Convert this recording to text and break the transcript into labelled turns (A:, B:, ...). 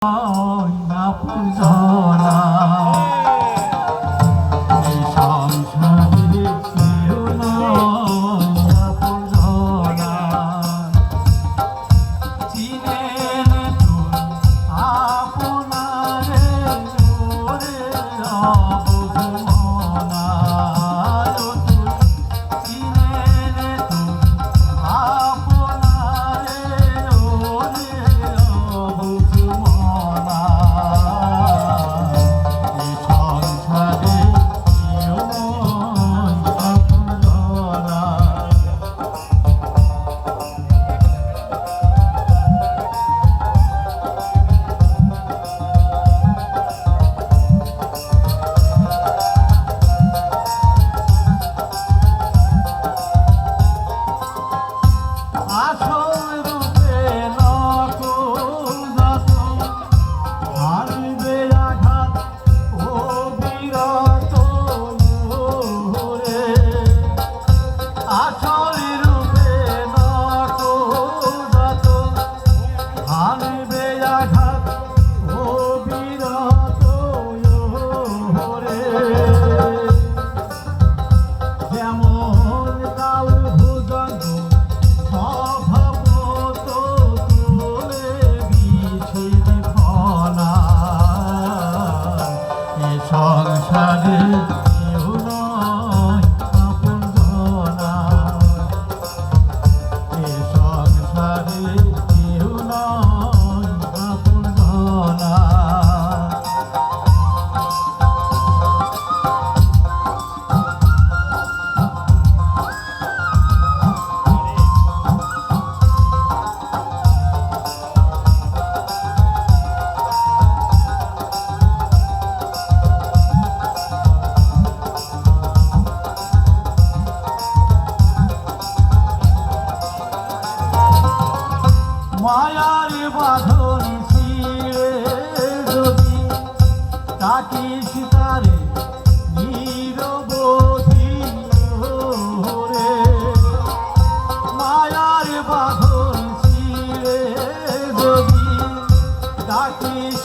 A: না পূজনা এই সংসারে কেউ নয় না পূজনা চিনেন তুই আপনারে ওরে অবুঝমনা তুই চিনেন তুই আপনারে ওরে অবুঝমনা সংসারে কেউ নয় আপনজনা এ সংসারে কেউ নয় আপনজনা মায়ার বাঁধন ছিঁড়ে যদি কাটিস তারে নিরবধি রে মায়ার বাঁধন ছিঁড়ে যদি কাটিস